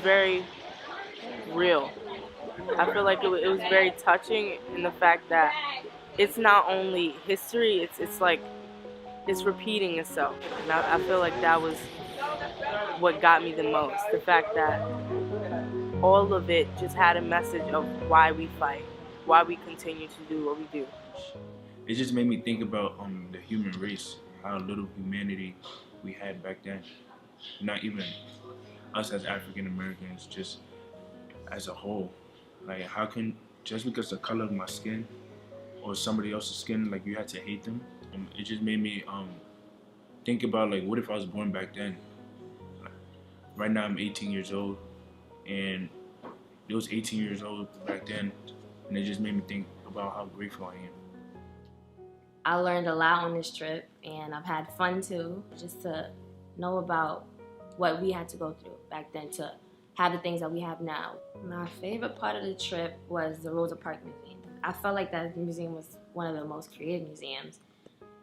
very real. I feel like it was very touching in the fact that it's not only history, it's like it's repeating itself. And I feel like that was what got me the most. The fact that all of it just had a message of why we fight, why we continue to do what we do. It just made me think about the human race, how little humanity we had back then. Not even us as African Americans, just as a whole. Like, how can just because the color of my skin or somebody else's skin, like you had to hate them? It just made me think about like, what if I was born back then? Like, right now I'm 18 years old, and it was 18 years old back then, and it just made me think about how grateful I am. I learned a lot on this trip, and I've had fun too, just to know about what we had to go through back then to have the things that we have now. My favorite part of the trip was the Rosa Parks Museum. I felt like that museum was one of the most creative museums.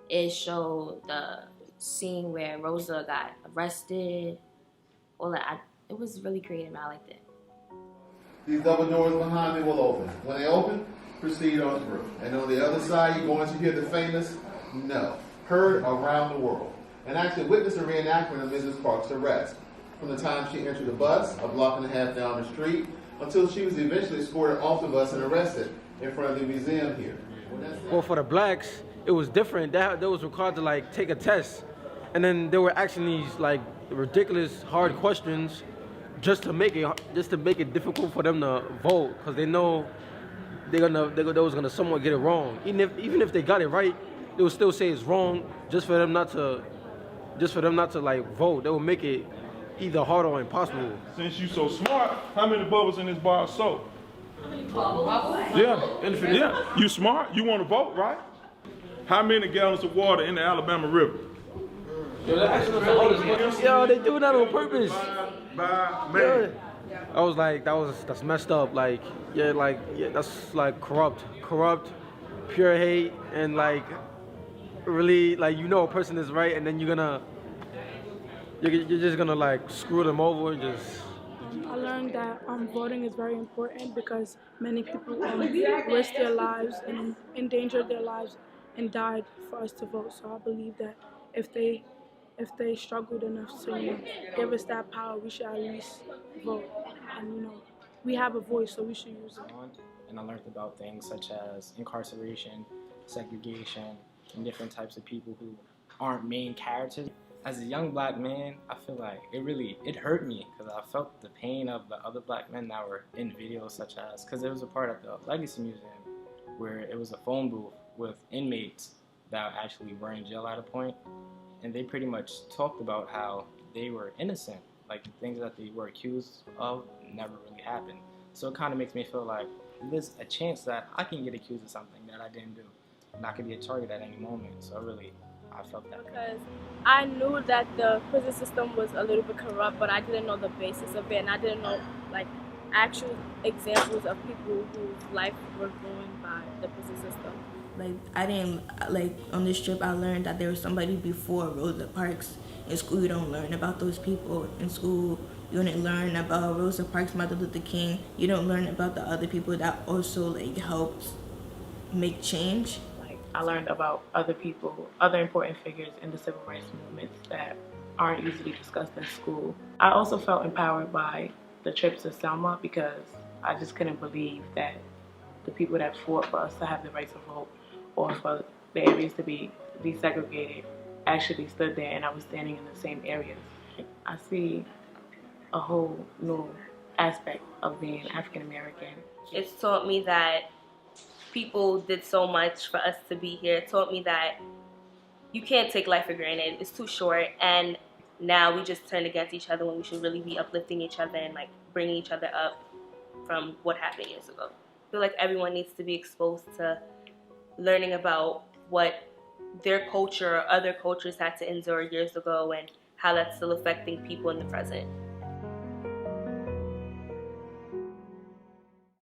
It showed the scene where Rosa got arrested. All that. It was really creative, and I liked it. These double doors behind me will open. When they open, proceed on through. And on the other side, you're going to hear the famous "No," heard around the world. And actually witness a reenactment of Mrs. Parks' arrest, from the time she entered the bus, a block and a half down the street, until she was eventually escorted off the bus and arrested in front of the museum here. Well, for the blacks, it was different. They was required to like take a test, and then they were asking these like ridiculous hard questions just to make it difficult for them to vote, because they know they was gonna somewhat get it wrong. Even if they got it right, they would still say it's wrong just for them not to like vote. They would make it either hard or impossible. Since you so smart, how many bubbles in this bar of soap? Yeah, you smart, you want to vote, right? How many gallons of water in the Alabama River? Yo, they do that on purpose. By man. I was like, that's messed up. Like, that's like corrupt, pure hate, and like really, like, you know a person is right, and then you're just gonna like screw them over and just. I learned that voting is very important because many people risked their lives and endangered their lives and died for us to vote. So I believe that if they struggled enough to give us that power, we should at least vote. And we have a voice, so we should use it. And I learned about things such as incarceration, segregation, and different types of people who aren't main characters. As a young black man, I feel like it hurt me because I felt the pain of the other black men that were in videos such as, because it was a part of the Legacy Museum where it was a phone booth with inmates that actually were in jail at a point, and they pretty much talked about how they were innocent, like the things that they were accused of never really happened. So it kind of makes me feel like there's a chance that I can get accused of something that I didn't do, and I could be a target at any moment. So I felt that. Because I knew that the prison system was a little bit corrupt, but I didn't know the basis of it, and I didn't know like actual examples of people whose life were ruined by the prison system. On this trip I learned that there was somebody before Rosa Parks. In school you don't learn about those people. In school you don't learn about Rosa Parks, Martin Luther King. You don't learn about the other people that also helped make change. I learned about other people, other important figures in the civil rights movement that aren't usually discussed in school. I also felt empowered by the trip to Selma because I just couldn't believe that the people that fought for us to have the right to vote or for the areas to be desegregated actually stood there, and I was standing in the same areas. I see a whole new aspect of being African American. It's taught me that people did so much for us to be here. It taught me that you can't take life for granted. It's too short, and now we just turn against each other when we should really be uplifting each other and bringing each other up from what happened years ago. I feel like everyone needs to be exposed to learning about what their culture or other cultures had to endure years ago and how that's still affecting people in the present.